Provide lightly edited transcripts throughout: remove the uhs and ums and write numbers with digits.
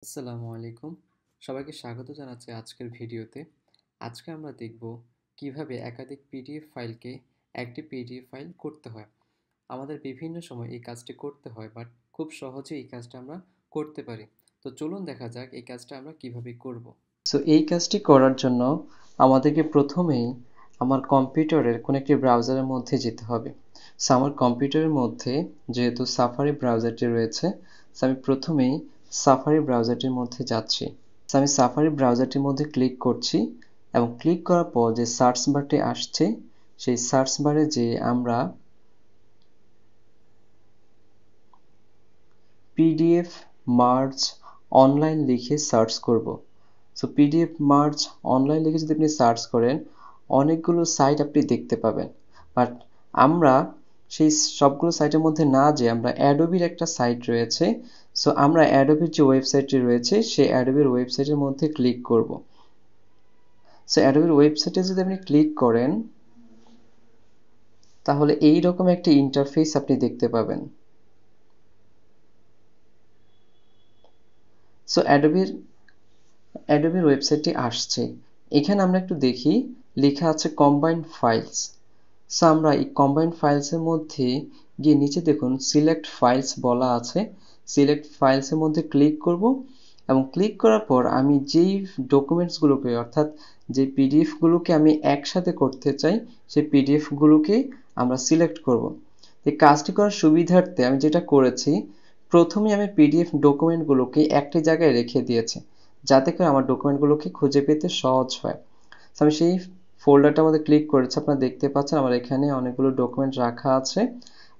আসসালামু আলাইকুম। সবাইকে স্বাগত জানাচ্ছি আজকের ভিডিওতে। আজকে আমরা দেখব কিভাবে একাধিক পিডিএফ ফাইলকে একটি পিডিএফ ফাইল করতে হয়। আমাদের বিভিন্ন সময় এই কাজটি করতে হয়, বাট খুব সহজে এই কাজটা আমরা করতে পারি। তো চলুন দেখা যাক এই কাজটা আমরা কিভাবে করব। এই কাজটি করার জন্য আমাদেরকে প্রথমেই আমার কম্পিউটারের কোনো একটি ব্রাউজারের মধ্যে যেতে হবে। আমার কম্পিউটারের মধ্যে যেহেতু সাফারি ব্রাউজারটি রয়েছে, আমি প্রথমেই সাফারি ব্রাউজারটির মধ্যে যাচ্ছি। আমি সাফারি ব্রাউজারটির মধ্যে ক্লিক করছি এবং ক্লিক করার পর যে সার্চ বারটি আসছে, সেই সার্চ বারে যে আমরা পিডিএফ মার্জ অনলাইন লিখে সার্চ করব। পিডিএফ মার্জ অনলাইন লিখে যদি আপনি সার্চ করেন, অনেকগুলো সাইট আপনি দেখতে পাবেন। বাট আমরা সেই সবগুলো সাইটের মধ্যে না যেয়ে আমরা অ্যাডোবির একটা সাইট রয়েছে, আমরা অ্যাডোবির যে ওয়েবসাইটটি রয়েছে সেই অ্যাডোবির ওয়েবসাইটের মধ্যে ক্লিক করব। অ্যাডোবির ওয়েবসাইটে যদি আপনি ক্লিক করেন, তাহলে এই রকম একটা ইন্টারফেস আপনি দেখতে পাবেন। অ্যাডোবির ওয়েবসাইটটি আসছে। এখানে আমরা একটু দেখি, লেখা আছে কম্বাইন্ড ফাইলস। আমরা এই কম্বাইন্ড ফাইলসের মধ্যে গিয়ে নিচে দেখুন সিলেক্ট ফাইলস বলা আছে। সিলেক্ট ফাইলসের মধ্যে ক্লিক করব এবং ক্লিক করার পর আমি যেই ডকুমেন্টসগুলোকে, অর্থাৎ যে পিডিএফগুলোকে আমি একসাথে করতে চাই, সেই পিডিএফগুলোকে আমরা সিলেক্ট করব। এই কাজটি করার সুবিধার্থে আমি যেটা করেছি, প্রথমে আমি পিডিএফ ডকুমেন্টগুলোকে একটি জায়গায় রেখে দিয়েছি, যাতে করে আমার ডকুমেন্টগুলোকে খুঁজে পেতে সহজ হয়। আমি সেই ফোল্ডারটার মধ্যে ক্লিক করেছি। আপনারা দেখতে পাচ্ছেন আমার এখানে অনেকগুলো ডকুমেন্ট রাখা আছে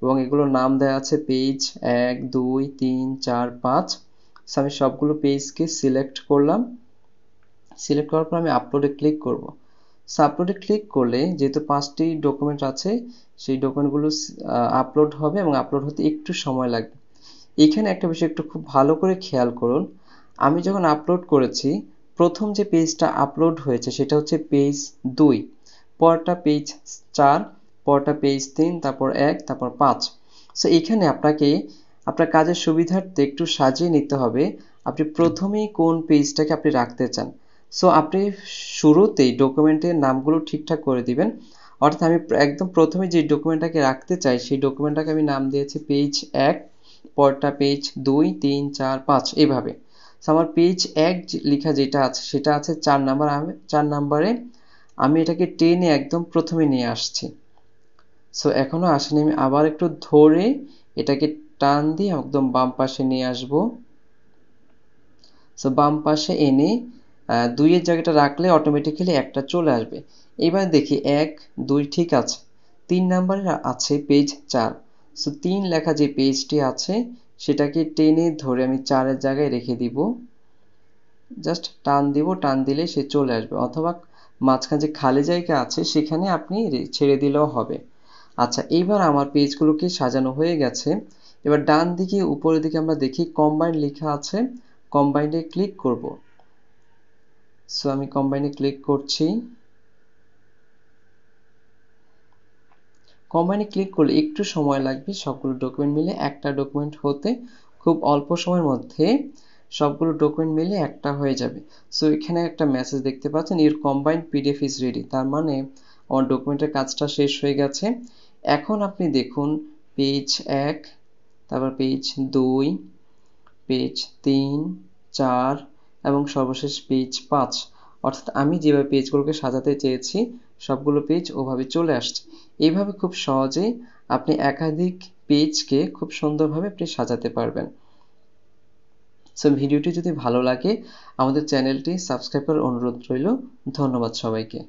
এবং এগুলোর নাম দেওয়া আছে পেজ 1, 2, 3, 4, 5। আমি সবগুলো পেজকে সিলেক্ট করলাম। সিলেক্ট করার পর আমি আপলোডে ক্লিক করব। আপলোডে ক্লিক করলে যেহেতু 5টি ডকুমেন্ট আছে, সেই ডকুমেন্টগুলো আপলোড হবে এবং আপলোড হতে একটু সময় লাগবে। এখানে একটা বিষয় একটু খুব ভালো করে খেয়াল করুন। আমি যখন আপলোড করেছি, প্রথম যে পেজটা আপলোড হয়েছে সেটা হচ্ছে পেজ 2, পরটা পেজ 4, পরটা পেজ 3, তারপর 1, তারপর 5। এখানে আপনাকে আপনার কাজের সুবিধার্থে একটু সাজিয়ে নিতে হবে আপনি প্রথমেই কোন পেজটাকে আপনি রাখতে চান। আপনি শুরুতেই ডকুমেন্টের নামগুলো ঠিকঠাক করে দিবেন। অর্থাৎ আমি একদম প্রথমে যে ডকুমেন্টটাকে রাখতে চাই, সেই ডকুমেন্টটাকে আমি নাম দিয়েছি পেজ 1, পরটা পেজ 2, 3, 4, 5 এইভাবে। আমার পেজ 1 লেখা যেটা আছে সেটা আছে 4 নাম্বার। 4 নাম্বারে আমি এটাকে টেনে একদম প্রথমে নিয়ে আসছি। এখনো আসেনি, আমি আবার একটু ধরে এটাকে টান দিয়ে একদম বাম পাশে নিয়ে আসব। বাম পাশে এনে 2 এর জায়গাটা রাখলে অটোমেটিক্যালি একটা চলে আসবে। এবার দেখি 1, 2 ঠিক আছে। 3 নাম্বারে আছে পেজ 4। 3 লেখা যে পেজটি আছে সেটাকে টেনে ধরে আমি 4 এর জায়গায় রেখে দিব। জাস্ট টান দিব, টান দিলে সে চলে আসবে, অথবা মাঝখানে যে খালি জায়গা আছে সেখানে আপনি ছেড়ে দিলেও হবে। আচ্ছা, এইবার আমার পেজগুলোকে সাজানো হয়ে গেছে। এবার ডান দিকে উপরের দিকে আমরা দেখি কম্বাইন্ড লেখা আছে, কম্বাইন্ডে ক্লিক করব। আমি কম্বাইন্ডে ক্লিক করছি। কম্বাইন্ডে ক্লিক করলে একটু সময় লাগবে সবগুলো ডকুমেন্ট মিলে একটা ডকুমেন্ট হতে। খুব অল্প সময়ের মধ্যে সবগুলো ডকুমেন্ট মিলে একটা হয়ে যাবে। এখানে একটা মেসেজ দেখতে পাচ্ছেন, your combined PDF is ready. তার মানে আমার ডকুমেন্টের কাজটা শেষ হয়ে গেছে। এখন আপনি দেখুন পেজ 1, তারপর পেজ 2, পেজ 3, 4 এবং সর্বশেষ পেজ 5। অর্থাৎ আমি যেভাবে পেজগুলোকে সাজাতে চেয়েছি সবগুলো পেজ ওভাবে চলে আসছে। এইভাবে খুব সহজেই আপনি একাধিক পেজকে খুব সুন্দরভাবে আপনি সাজাতে পারবেন। ভিডিওটি যদি ভালো লাগে আমাদের চ্যানেলটি সাবস্ক্রাইব করার অনুরোধ রইল। ধন্যবাদ সবাইকে।